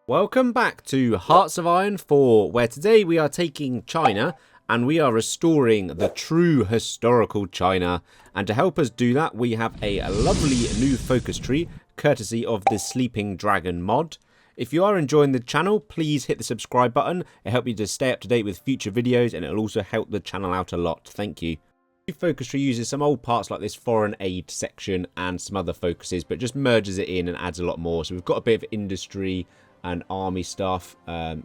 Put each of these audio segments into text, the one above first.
Welcome back to Hearts of Iron 4, where today we are taking China and we are restoring the true historical China. And to help us do that, we have a lovely new focus tree, courtesy of the Sleeping Dragon mod. If you are enjoying the channel, please hit the subscribe button. It'll help you to stay up to date with future videos, and it'll also help the channel out a lot. Thank you. The focus tree uses some old parts like this foreign aid section and some other focuses, but just merges it in and adds a lot more. So we've got a bit of industry and army stuff,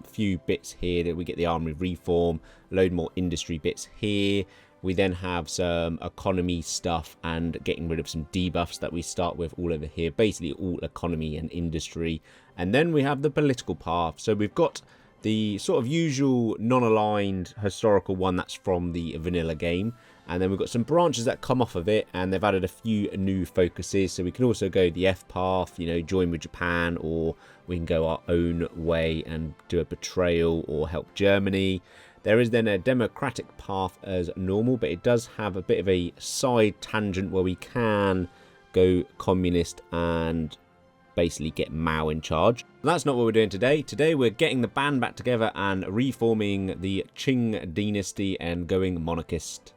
few bits here that we get the army reform, a load more industry bits here. We then have some economy stuff and getting rid of some debuffs that we start with all over here, basically all economy and industry. And then we have the political path. So we've got the sort of usual non-aligned historical one that's from the vanilla game, and then we've got some branches that come off of it, and they've added a few new focuses. So we can also go the F path, you know, join with Japan, or we can go our own way and do a betrayal or help Germany. There is then a democratic path as normal, but it does have a bit of a side tangent where we can go communist and basically get Mao in charge. That's not what we're doing today. Today we're getting the band back together and reforming the Qing dynasty and going monarchist.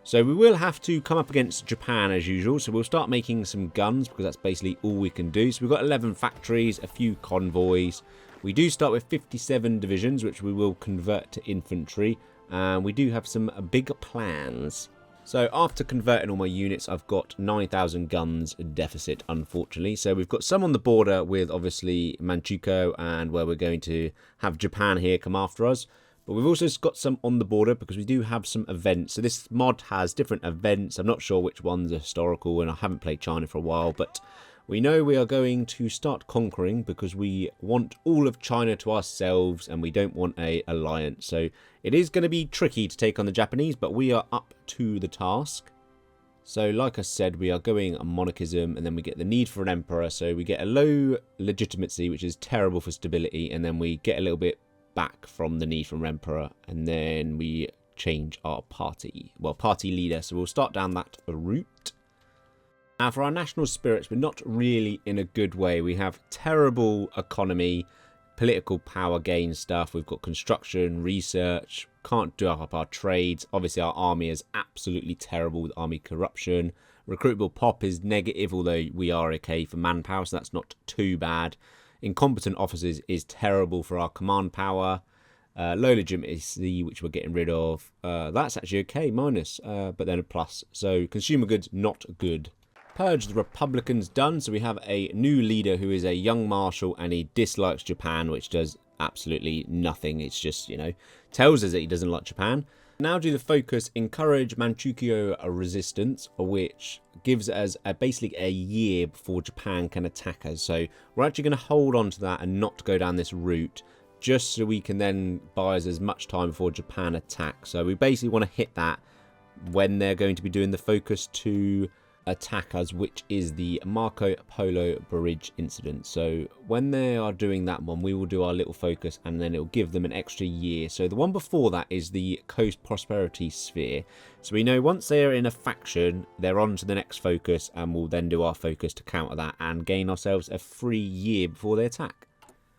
So we will have to come up against Japan as usual. So we'll start making some guns because that's basically all we can do. So we've got 11 factories, a few convoys. We do start with 57 divisions, which we will convert to infantry. And we do have some big plans. So after converting all my units, I've got 9,000 guns deficit, unfortunately. So we've got some on the border with, obviously, Manchukuo, and where we're going to have Japan here come after us. But we've also got some on the border because we do have some events. So this mod has different events. I'm not sure which ones are historical, and I haven't played China for a while. But we know we are going to start conquering because we want all of China to ourselves and we don't want an alliance. So it is going to be tricky to take on the Japanese, but we are up to the task. So like I said, we are going on monarchism, and then we get the need for an emperor. So we get a low legitimacy, which is terrible for stability, and then we get a little bit back from the need for an emperor, and then we change our party leader. So we'll start down that route. Now for our national spirits, we're not really in a good way. We have terrible economy, political power gain stuff. We've got construction, research, can't do up our trades. Obviously our army is absolutely terrible with army corruption. Recruitable pop is negative, although we are okay for manpower, so that's not too bad. Incompetent officers is terrible for our command power. Low legitimacy, which we're getting rid of. That's actually okay, minus, but then a plus. So consumer goods, not good. Purge the Republicans done. So we have a new leader who is a young marshal, and he dislikes Japan, which does absolutely nothing. It's just, you know, tells us that he doesn't like Japan. Now do the focus, encourage Manchukuo resistance, which gives us basically a year before Japan can attack us. So we're actually going to hold on to that and not go down this route, just so we can then buy us as much time before Japan attack. So we basically want to hit that when they're going to be doing the focus to attack us, which is the Marco Polo Bridge incident. So when they are doing that one, we will do our little focus, and then it will give them an extra year. So the one before that is the Coast Prosperity Sphere. So we know once they are in a faction, they're on to the next focus, and we'll then do our focus to counter that and gain ourselves a free year before they attack.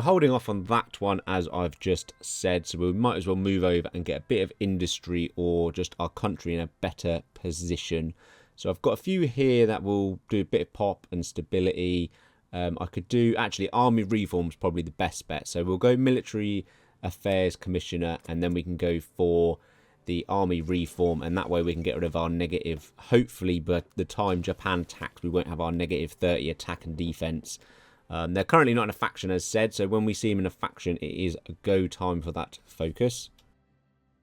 Holding off on that one, as I've just said, so we might as well move over and get a bit of industry or just our country in a better position. So I've got a few here that will do a bit of pop and stability. I could do, actually, army reforms probably the best bet. So we'll go military affairs commissioner, and then we can go for the army reform, and that way we can get rid of our negative. Hopefully, by the time Japan attacks, we won't have our negative 30 attack and defense. They're currently not in a faction, as said. So when we see them in a faction, it is a go time for that focus.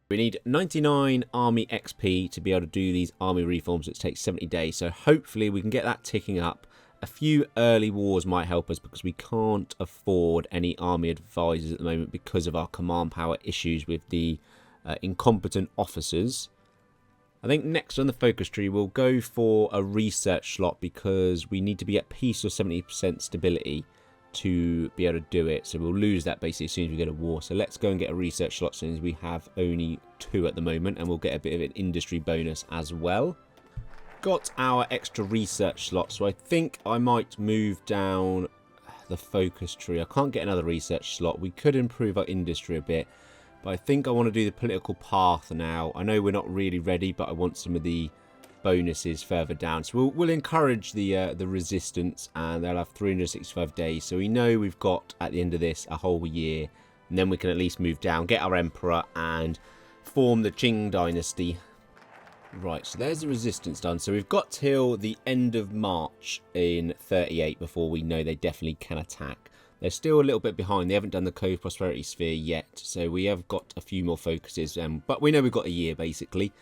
We need 99 army XP to be able to do these army reforms, which takes 70 days. So hopefully we can get that ticking up. A few early wars might help us because we can't afford any army advisors at the moment because of our command power issues with the incompetent officers. I think next on the focus tree we'll go for a research slot because we need to be at peace or 70% stability to be able to do it. So we'll lose that basically as soon as we get a war. So let's go and get a research slot since we have only 2 at the moment, and we'll get a bit of an industry bonus as well. Got our extra research slot, so I think I might move down the focus tree. I can't get another research slot. We could improve our industry a bit, but I think I want to do the political path now. I know we're not really ready, but I want some of the bonuses further down. So we'll encourage the resistance, and they'll have 365 days. So we know we've got, at the end of this, a whole year. And then we can at least move down, get our emperor, and form the Qing dynasty. Right, so there's the resistance done. So we've got till the end of March in 38 before we know they definitely can attack. They're still a little bit behind. They haven't done the Cove Prosperity Sphere yet. So we have got a few more focuses. But we know we've got a year, basically.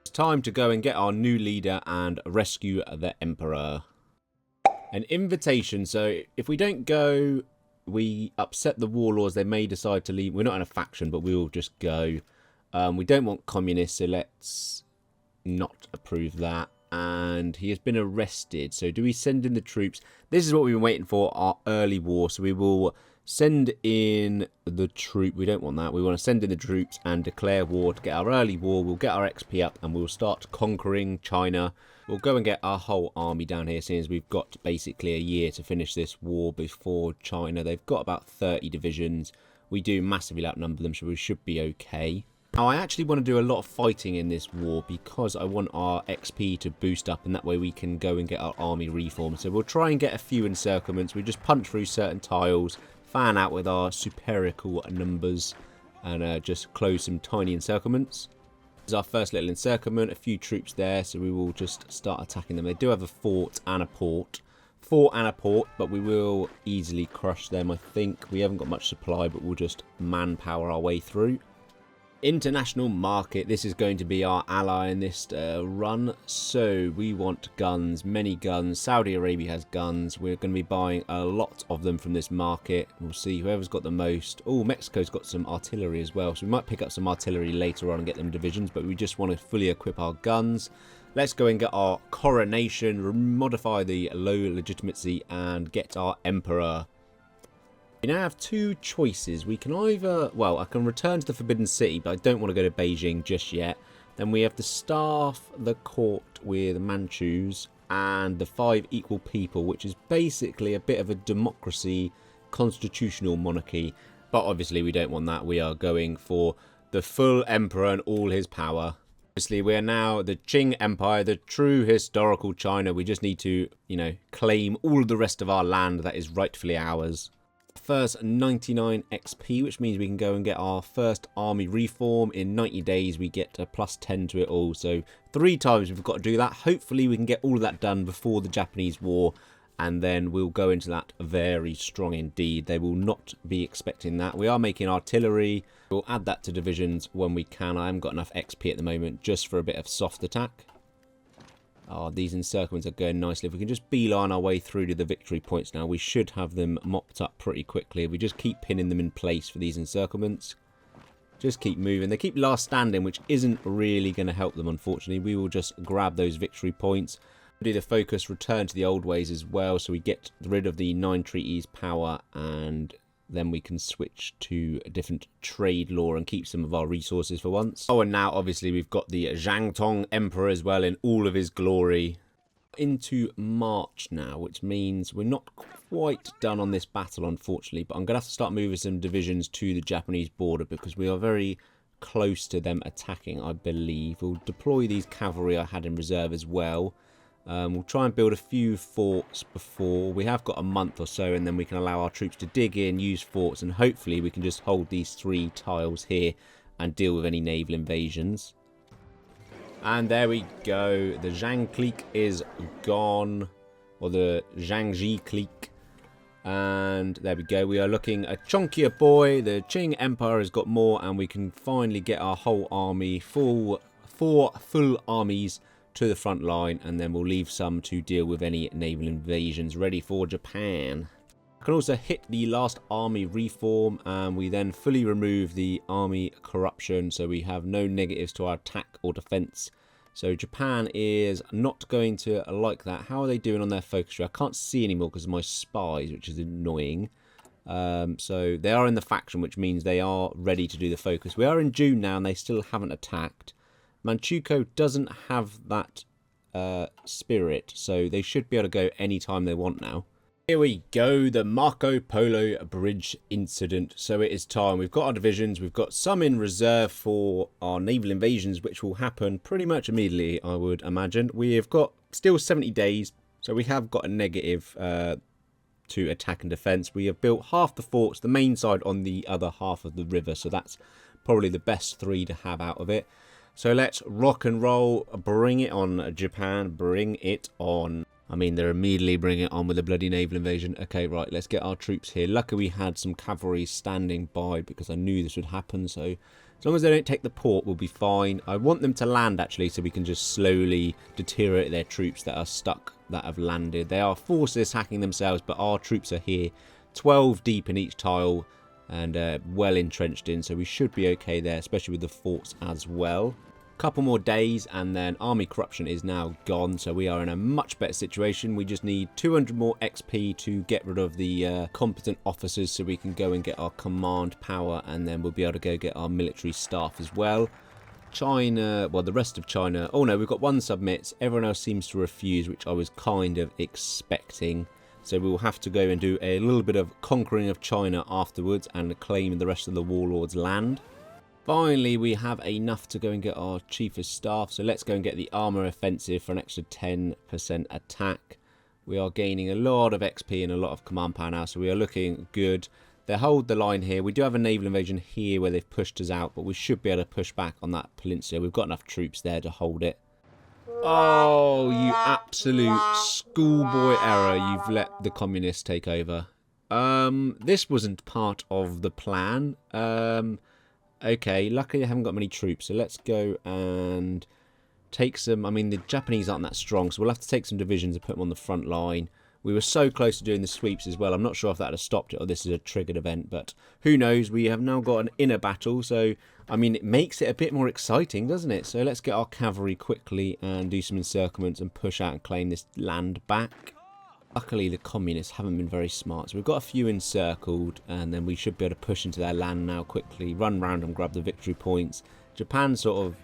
It's time to go and get our new leader and rescue the Emperor. An invitation. So if we don't go, we upset the warlords. They may decide to leave. We're not in a faction, but we will just go. We don't want communists, so let's not approve that. And he has been arrested. So do we send in the troops? This is what we've been waiting for, our early war. So we will send in the troop. We don't want that. We want to send in the troops and declare war to get our early war. We'll get our XP up and we'll start conquering China. We'll go and get our whole army down here, seeing as we've got basically a year to finish this war before China. They've got about 30 divisions. We do massively outnumber them, so we should be okay. Now, I actually want to do a lot of fighting in this war because I want our XP to boost up, and that way we can go and get our army reformed. So we'll try and get a few encirclements. We just punch through certain tiles, fan out with our superical numbers, and just close some tiny encirclements. This is our first little encirclement, a few troops there, so we will just start attacking them. They do have a fort and a port. But we will easily crush them, I think. We haven't got much supply, but we'll just manpower our way through. International market. This is going to be our ally in this run. So we want guns, many guns. Saudi Arabia has guns. We're going to be buying a lot of them from this market. We'll see whoever's got the most. Oh, Mexico's got some artillery as well. So we might pick up some artillery later on and get them divisions. But we just want to fully equip our guns. Let's go and get our coronation, modify the low legitimacy, and get our emperor. We now have two choices. We can either, well, I can return to the Forbidden City, but I don't want to go to Beijing just yet. Then we have to staff the court with Manchus and the 5 equal people, which is basically a bit of a democracy, constitutional monarchy. But obviously we don't want that. We are going for the full emperor and all his power. Obviously we are now the Qing Empire, the true historical China. We just need to, claim all of the rest of our land that is rightfully ours. First 99 XP, which means we can go and get our first army reform. In 90 days we get a plus 10 to it all, so 3 times we've got to do that. Hopefully we can get all of that done before the Japanese war, and then we'll go into that very strong indeed. They will not be expecting that. We are making artillery. We'll add that to divisions when we can. I haven't got enough XP at the moment just for a bit of soft attack. Oh, these encirclements are going nicely. If we can just beeline our way through to the victory points now, we should have them mopped up pretty quickly. If we just keep pinning them in place for these encirclements. Just keep moving. They keep last standing, which isn't really going to help them, unfortunately. We will just grab those victory points. Do the focus, return to the old ways as well, so we get rid of the 9 treaties power, and then we can switch to a different trade law and keep some of our resources for once. Oh, and now obviously we've got the Zhang Tong Emperor as well in all of his glory. Into March now, which means we're not quite done on this battle, unfortunately, but I'm going to have to start moving some divisions to the Japanese border because we are very close to them attacking, I believe. We'll deploy these cavalry I had in reserve as well. We'll try and build a few forts before. We have got a month or so, and then we can allow our troops to dig in, use forts, and hopefully we can just hold these 3 tiles here and deal with any naval invasions. And there we go. The Zhang clique is gone, or the Zhangji clique. And there we go. We are looking a chunkier boy. The Qing Empire has got more, and we can finally get our whole army, 4 full armies to the front line, and then we'll leave some to deal with any naval invasions ready for Japan. I can also hit the last army reform, and we then fully remove the army corruption, so we have no negatives to our attack or defense. So Japan is not going to like that. How are they doing on their focus tree? I can't see anymore because of my spies, which is annoying. So they are in the faction, which means they are ready to do the focus. We are in June now, and they still haven't attacked. Manchukuo doesn't have that spirit, so they should be able to go anytime they want now. Here we go, the Marco Polo Bridge incident. So it is time. We've got our divisions. We've got some in reserve for our naval invasions, which will happen pretty much immediately, I would imagine. We have got still 70 days, so we have got a negative to attack and defence. We have built half the forts, the main side on the other half of the river, so that's probably the best 3 to have out of it. So let's rock and roll. Bring it on, Japan. Bring it on. I mean, they're immediately bringing it on with a bloody naval invasion. Okay, right, let's get our troops here. Luckily, we had some cavalry standing by because I knew this would happen. So as long as they don't take the port, we'll be fine. I want them to land, actually, so we can just slowly deteriorate their troops that are stuck, that have landed. They are forceless hacking themselves, but our troops are here, 12 deep in each tile and well entrenched in. So we should be okay there, especially with the forts as well. Couple more days and then army corruption is now gone, so we are in a much better situation. We just need 200 more XP to get rid of the competent officers so we can go and get our command power, and then we'll be able to go get our military staff as well. China, well, the rest of China, oh no, we've got one submits, everyone else seems to refuse, which I was kind of expecting. So we will have to go and do a little bit of conquering of China afterwards and claim the rest of the warlord's land. Finally, we have enough to go and get our chief of staff, so let's go and get the armour offensive for an extra 10% attack. We are gaining a lot of XP and a lot of command power now, so we are looking good. They hold the line here. We do have a naval invasion here where they've pushed us out, but we should be able to push back on that peninsula. We've got enough troops there to hold it. Oh, you absolute schoolboy error. You've let the communists take over. This wasn't part of the plan. Okay, luckily I haven't got many troops, so let's go and take some. I mean, the Japanese aren't that strong, so we'll have to take some divisions and put them on the front line. We were so close to doing the sweeps as well. I'm not sure if that had stopped it or this is a triggered event, but who knows. We have now got an inner battle, so I mean, it makes it a bit more exciting, doesn't it? So let's get our cavalry quickly and do some encirclements and push out and claim this land back. Luckily, the communists haven't been very smart, so we've got a few encircled, and then we should be able to push into their land now quickly, run round and grab the victory points. Japan's sort of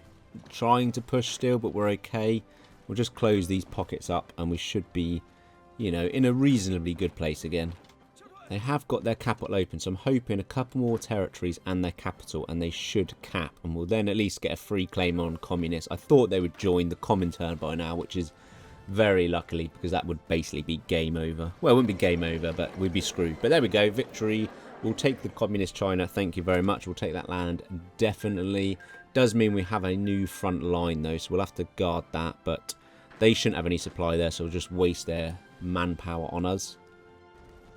trying to push still, but we're okay. We'll just close these pockets up, and we should be, you know, in a reasonably good place again. They have got their capital open, so I'm hoping a couple more territories and their capital, and they should cap, and we'll then at least get a free claim on communists. I thought they would join the Comintern by now, which is very luckily, because that would basically be game over. Well, it wouldn't be game over, but we'd be screwed. But there we go, victory. We'll take the communist China, thank you very much. We'll take that land, definitely. Does mean we have a new front line though, so we'll have to guard that, but they shouldn't have any supply there, so we'll just waste their manpower on us.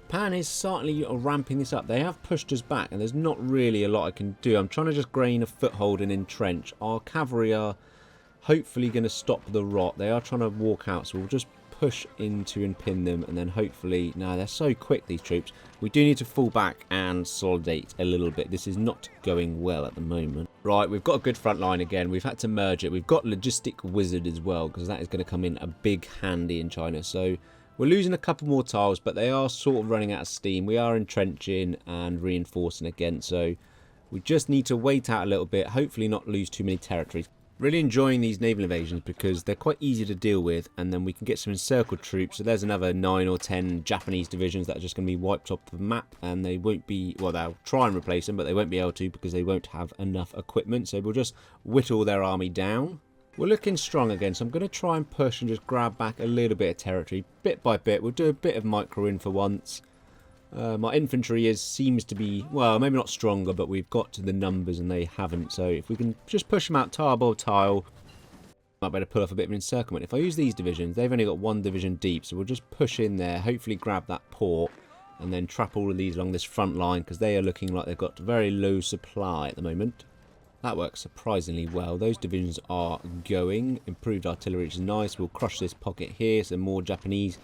Japan is certainly ramping this up. They have pushed us back, and there's not really a lot I can do. I'm trying to just gain a foothold and entrench. Our cavalry are hopefully going to stop the rot. They are trying to walk out, so we'll just push into and pin them, and then hopefully, no, they're so quick, these troops. We do need to fall back and consolidate a little bit. This is not going well at the moment. Right, we've got a good front line again. We've had to merge it. We've got Logistic Wizard as well, because that is going to come in a big handy in China. So we're losing a couple more tiles, but they are sort of running out of steam. We are entrenching and reinforcing again, so we just need to wait out a little bit, hopefully not lose too many territories. Really enjoying these naval invasions because they're quite easy to deal with, and then we can get some encircled troops. So there's another 9 or 10 Japanese divisions that are just going to be wiped off the map, and they won't be, well, they'll try and replace them, but they won't be able to because they won't have enough equipment. So we'll just whittle their army down. We're looking strong again, so I'm going to try and push and just grab back a little bit of territory, bit by bit. We'll do a bit of micro-in for once. My infantry seems to be, well, maybe not stronger, but we've got to the numbers and they haven't. So if we can just push them out tile by tile, might be able to pull off a bit of an encirclement. If I use these divisions, they've only got 1 division deep, so we'll just push in there, hopefully grab that port, and then trap all of these along this front line, because they are looking like they've got very low supply at the moment. That works surprisingly well. Those divisions are going. Improved artillery, which is nice. We'll crush this pocket here, some more Japanese.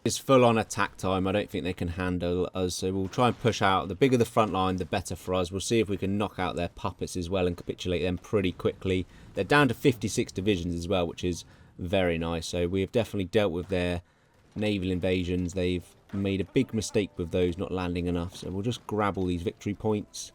It's full on attack time. I don't think they can handle us, so we'll try and push out. The bigger the front line, the better for us. We'll see if we can knock out their puppets as well and capitulate them pretty quickly. They're down to 56 divisions as well, which is very nice. So we have definitely dealt with their naval invasions. They've made a big mistake with those not landing enough, so we'll just grab all these victory points.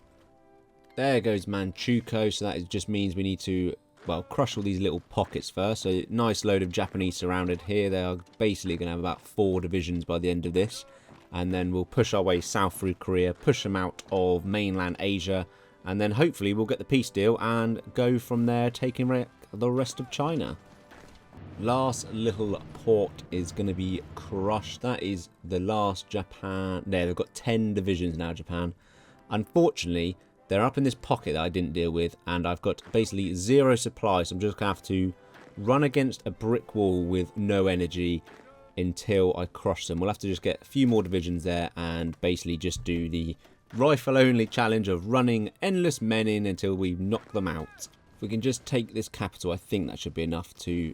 There goes Manchukuo, so that just means we need to well, crush all these little pockets first. So nice load of Japanese surrounded here. They are basically going to have about 4 divisions by the end of this. And then we'll push our way south through Korea, push them out of mainland Asia, and then hopefully we'll get the peace deal and go from there, taking the rest of China. Last little port is going to be crushed. That is the last Japan. There, they've got 10 divisions now, Japan. Unfortunately, they're up in this pocket that I didn't deal with, and I've got basically 0 supply, so I'm just going to have to run against a brick wall with no energy until I crush them. We'll have to just get a few more divisions there and basically just do the rifle-only challenge of running endless men in until we knock them out. If we can just take this capital, I think that should be enough to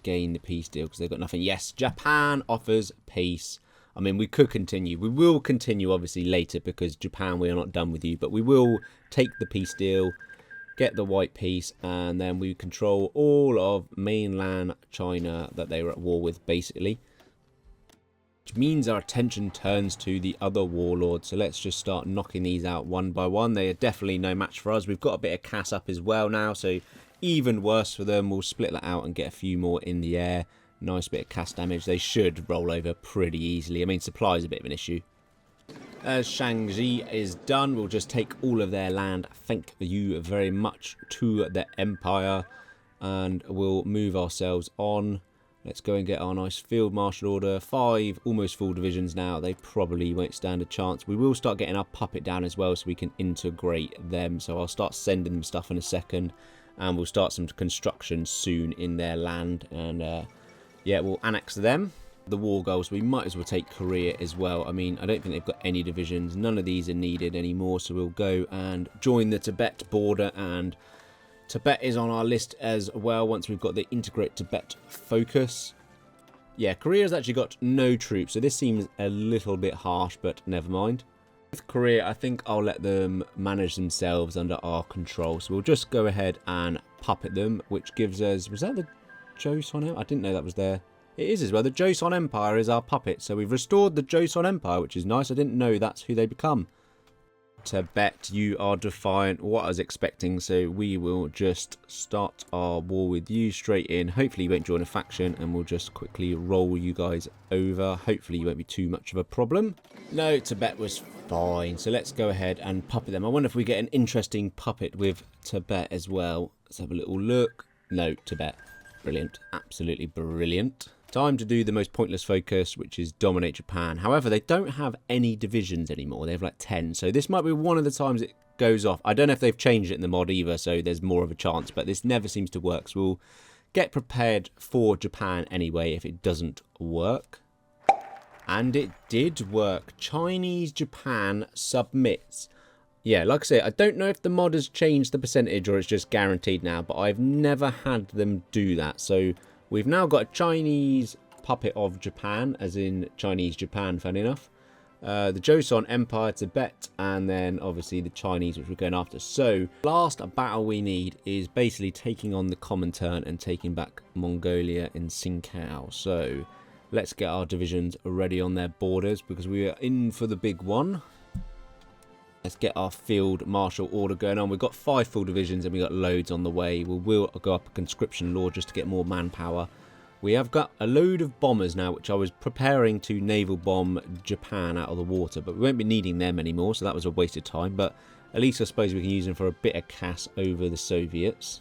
gain the peace deal, because they've got nothing. Yes, Japan offers peace. I mean, we could continue. We will continue, obviously, later, because Japan, we are not done with you. But we will take the peace deal, get the white peace, and then we control all of mainland China that they were at war with, basically. Which means our attention turns to the other warlords. So let's just start knocking these out one by one. They are definitely no match for us. We've got a bit of cash up as well now, so even worse for them. We'll split that out and get a few more in the air. Nice bit of cast damage. They should roll over pretty easily. I mean, supply is a bit of an issue. As Shaanxi is done, we'll just take all of their land. Thank you very much to the Empire. And we'll move ourselves on. Let's go and get our nice field marshal order. 5 almost full divisions now. They probably won't stand a chance. We will start getting our puppet down as well so we can integrate them. So I'll start sending them stuff in a second. And we'll start some construction soon in their land. And yeah, we'll annex them. The war goals, we might as well take Korea as well. I mean, I don't think they've got any divisions. None of these are needed anymore. So we'll go and join the Tibet border. And Tibet is on our list as well once we've got the integrate Tibet focus. Yeah, Korea's actually got no troops. So this seems a little bit harsh, but never mind. With Korea, I think I'll let them manage themselves under our control. So we'll just go ahead and puppet them, which gives us... Was that the Joseon? I didn't know that was there. It is as well. The Joseon Empire is our puppet. So we've restored the Joseon Empire, which is nice. I didn't know that's who they become. Tibet, you are defiant. What I was expecting. So we will just start our war with you straight in. Hopefully you won't join a faction, and we'll just quickly roll you guys over. Hopefully you won't be too much of a problem. No, Tibet was fine. So let's go ahead and puppet them. I wonder if we get an interesting puppet with Tibet as well. Let's have a little look. No, Tibet. Brilliant. Absolutely brilliant. Time to do the most pointless focus, which is dominate Japan. However, they don't have any divisions anymore. They have like 10. So this might be one of the times it goes off. I don't know if they've changed it in the mod either, so there's more of a chance. But this never seems to work. So we'll get prepared for Japan anyway if it doesn't work. And it did work. Chinese Japan submits. Yeah, like I say, I don't know if the mod has changed the percentage or it's just guaranteed now. But I've never had them do that. So we've now got a Chinese puppet of Japan, as in Chinese Japan, funny enough. The Joseon Empire, Tibet, and then obviously the Chinese, which we're going after. So, last battle we need is basically taking on the Comintern and taking back Mongolia and Sinkiao. So, let's get our divisions ready on their borders, because we are in for the big one. Let's get our field martial order going on. We've got 5 full divisions and we've got loads on the way. We will go up a conscription law just to get more manpower. We have got a load of bombers now, which I was preparing to naval bomb Japan out of the water. But we won't be needing them anymore, so that was a waste of time. But at least I suppose we can use them for a bit of cash over the Soviets.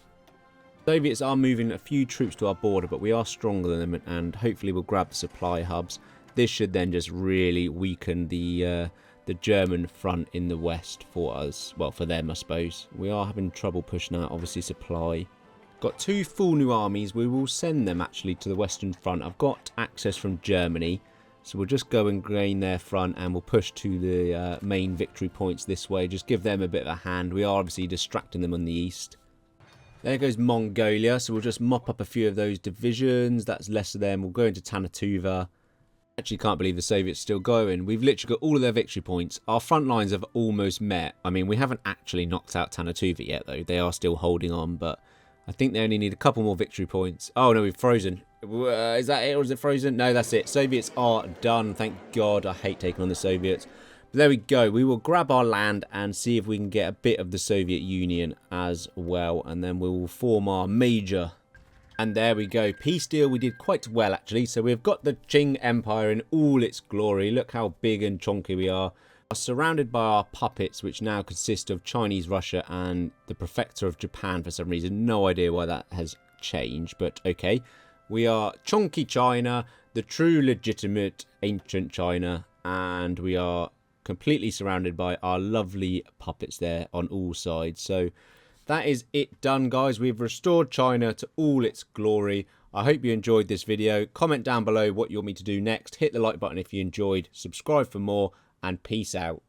Soviets are moving a few troops to our border, but we are stronger than them. And hopefully we'll grab the supply hubs. This should then just really weaken the German front in the west for us. Well, for them, I suppose. We are having trouble pushing out, obviously, supply. Got 2 full new armies. We will send them, actually, to the western front. I've got access from Germany. So we'll just go and gain their front and we'll push to the main victory points this way. Just give them a bit of a hand. We are obviously distracting them on the east. There goes Mongolia. So we'll just mop up a few of those divisions. That's less of them. We'll go into Tanatuva. Actually can't believe the Soviets still going. We've literally got all of their victory points. Our front lines have almost met. I mean, we haven't actually knocked out Tanatuva yet, though. They are still holding on, but I think they only need a couple more victory points. Oh, no, we've frozen. Is that it, or is it frozen? No, that's it. Soviets are done. Thank God. I hate taking on the Soviets. There we go. We will grab our land and see if we can get a bit of the Soviet Union as well. And then we will form our major. And there we go. Peace deal. We did quite well, actually. So we've got the Qing Empire in all its glory. Look how big and chonky we are. Surrounded by our puppets, which now consist of Chinese Russia and the Prefecture of Japan for some reason. No idea why that has changed, but okay. We are chonky China, the true legitimate ancient China, and we are completely surrounded by our lovely puppets there on all sides. So that is it done, guys. We've restored China to all its glory. I hope you enjoyed this video. Comment down below what you want me to do next. Hit the like button if you enjoyed. Subscribe for more, and peace out.